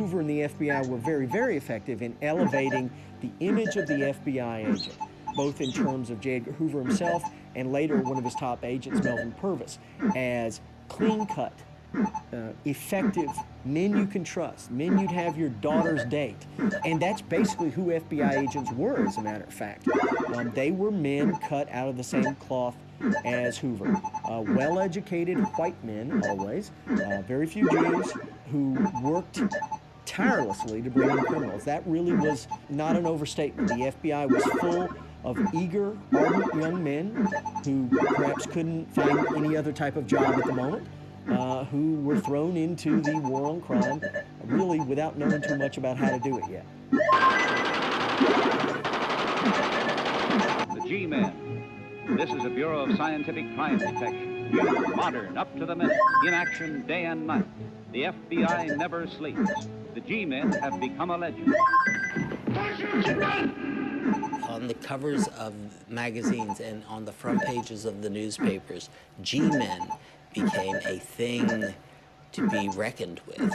Hoover and the FBI were very, very effective in elevating the image of the FBI agent, both in terms of J. Edgar Hoover himself and later one of his top agents, Melvin Purvis, as clean-cut, effective men you can trust, men you'd have your daughter's date. And that's basically who FBI agents were, as a matter of fact. They were men cut out of the same cloth as Hoover. Well-educated white men, always, very few Jews, who worked tirelessly to bring in criminals. That really was not an overstatement. The FBI was full of eager, ardent young men who perhaps couldn't find any other type of job at the moment, who were thrown into the war on crime, really without knowing too much about how to do it yet. The G-Men. This is a Bureau of Scientific Crime Detection. New, modern, up to the minute, in action day and night. The FBI never sleeps. The G-Men have become a legend. On the covers of magazines and on the front pages of the newspapers, G-Men became a thing to be reckoned with.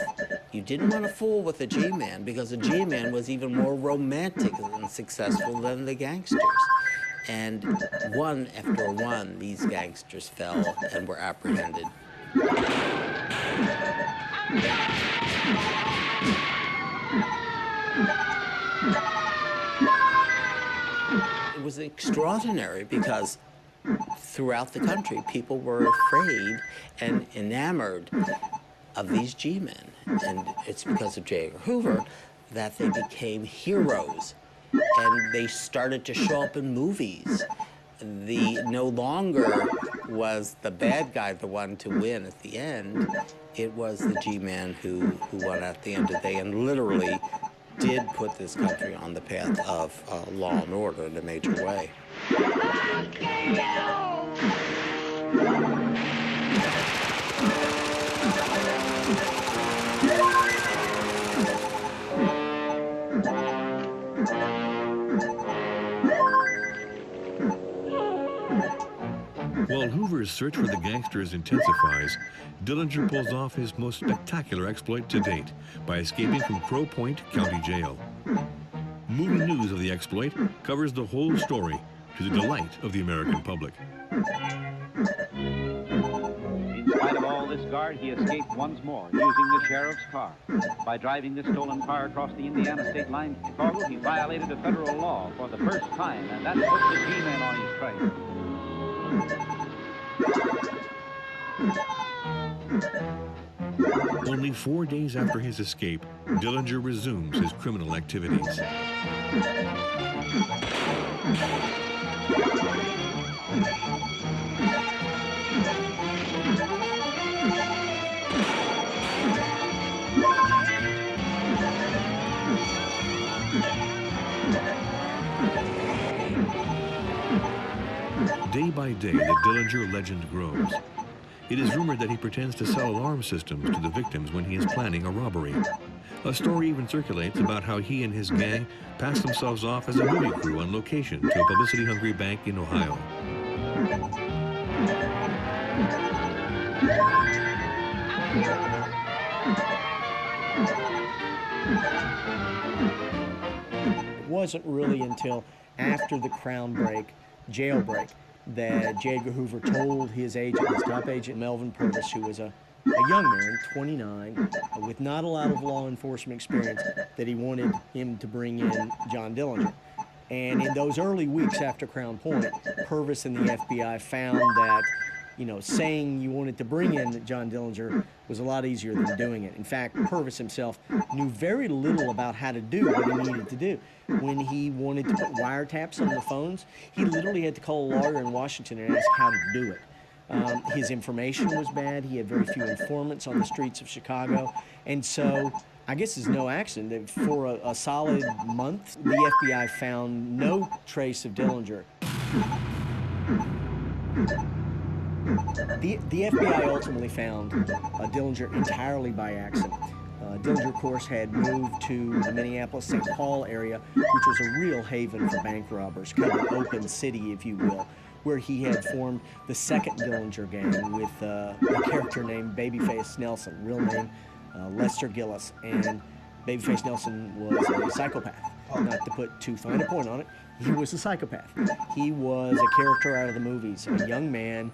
You didn't want to fool with a G-Man because a G-Man was even more romantic and successful than the gangsters. And one after one, these gangsters fell and were apprehended. It was extraordinary because throughout the country, people were afraid and enamored of these G-men. And it's because of J. Edgar Hoover that they became heroes. And they started to show up in movies. No longer was the bad guy the one to win at the end. It was the G-man who won at the end of the day and literally did put this country on the path of law and order in a major way. While Hoover's search for the gangsters intensifies, Dillinger pulls off his most spectacular exploit to date by escaping from Crow Point County Jail. Movie news of the exploit covers the whole story to the delight of the American public. In spite of all this guard, he escaped once more, using the sheriff's car. By driving this stolen car across the Indiana state line to Chicago, he violated a federal law for the first time, and that put the G-Men on his trail. Only 4 days after his escape, Dillinger resumes his criminal activities. Day by day, the Dillinger legend grows. It is rumored that he pretends to sell alarm systems to the victims when he is planning a robbery. A story even circulates about how he and his gang pass themselves off as a movie crew on location to a publicity-hungry bank in Ohio. It wasn't really until after the jailbreak, that J. Edgar Hoover told his agent, his top agent, Melvin Purvis, who was a young man, 29, with not a lot of law enforcement experience, that he wanted him to bring in John Dillinger. And in those early weeks after Crown Point, Purvis and the FBI found that, saying you wanted to bring in John Dillinger was a lot easier than doing it. In fact, Purvis himself knew very little about how to do what he needed to do. When he wanted to put wiretaps on the phones, he literally had to call a lawyer in Washington and ask how to do it. His information was bad. He had very few informants on the streets of Chicago. And so I guess it's no accident that for a solid month, the FBI found no trace of Dillinger. The FBI ultimately found Dillinger entirely by accident. Dillinger, of course, had moved to the Minneapolis-St. Paul area, which was a real haven for bank robbers, kind of an open city, if you will, where he had formed the second Dillinger gang with a character named Babyface Nelson, real name Lester Gillis. And Babyface Nelson was a psychopath. Not to put too fine a point on it, he was a psychopath. He was a character out of the movies, a young man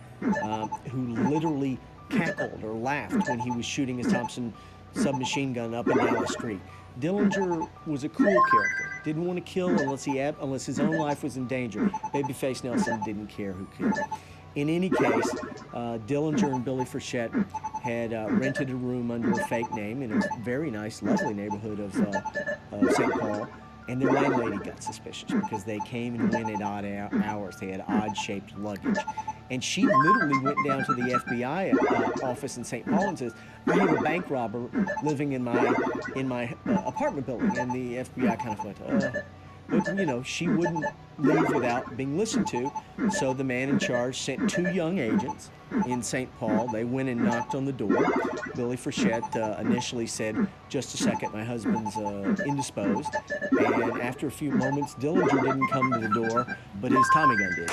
who literally cackled or laughed when he was shooting his Thompson submachine gun up and down the street. Dillinger was a cool character. Didn't want to kill unless his own life was in danger. Babyface Nelson didn't care who killed. In any case, Dillinger and Billy Frechette had rented a room under a fake name in a very nice, lovely neighborhood of St. Paul, and their landlady got suspicious because they came and went at odd hours. They had odd-shaped luggage. And she literally went down to the FBI office in St. Paul and says, I have a bank robber living in my apartment building. And the FBI kind of went, but, you know, she wouldn't leave without being listened to. So the man in charge sent 2 young agents in St. Paul. They went and knocked on the door. Billy Frechette initially said, just a second, my husband's indisposed. And after a few moments, Dillinger didn't come to the door, but his Tommy gun did.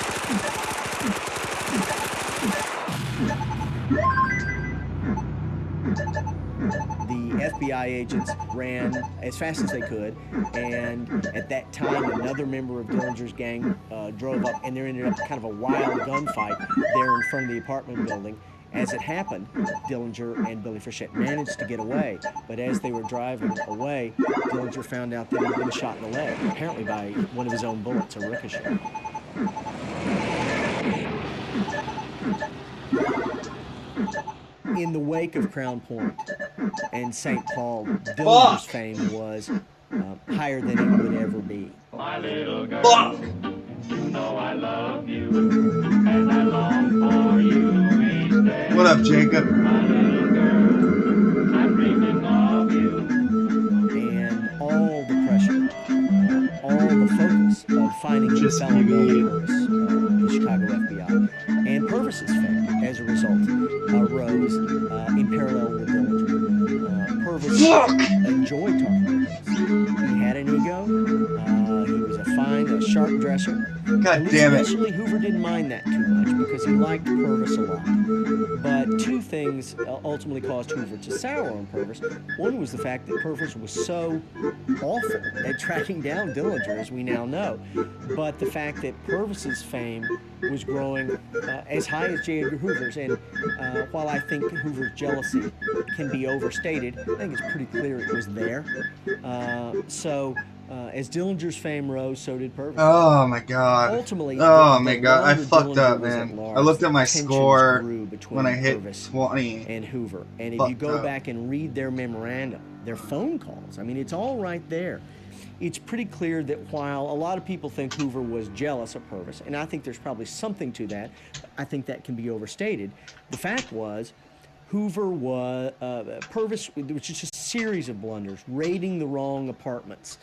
The FBI agents ran as fast as they could, and at that time, another member of Dillinger's gang drove up, and there ended up kind of a wild gunfight there in front of the apartment building. As it happened, Dillinger and Billy Frechette managed to get away, but as they were driving away, Dillinger found out that he'd been shot in the leg, apparently by one of his own bullets, a ricochet. In the wake of Crown Point and St. Paul, Dillinger's fame was higher than it would ever be. My little girl, you know I love you, and I long for you each day. What up, Jacob? My little girl, I'm dreaming of you. And all the pressure, all the focus of finding his fellow members, the Chicago FBI, and Purvis's fame, as a result, rose in parallel with Dillinger. Purvis enjoyed talking to Purvis. He had an ego. He was a fine, sharp dresser. God damn it. Initially, Hoover didn't mind that too much because he liked Purvis a lot. But 2 things ultimately caused Hoover to sour on Purvis. One was the fact that Purvis was so awful at tracking down Dillinger, as we now know. But the fact that Purvis's fame was growing as high as J. Edgar Hoover's. And while I think Hoover's jealousy can be overstated, I think it's pretty clear it was there. As Dillinger's fame rose, so did Purvis. Oh my god. Ultimately, oh the my god, I longer fucked Dillinger up, was at man. large, I looked at my tensions score grew between when I hit Purvis 20. and Hoover. And if you Fucked go up. back and read their memorandum, their phone calls, I mean, it's all right there. It's pretty clear that while a lot of people think Hoover was jealous of Purvis, and I think there's probably something to that, I think that can be overstated. The fact was, Hoover was, Purvis, which is just a series of blunders, raiding the wrong apartments,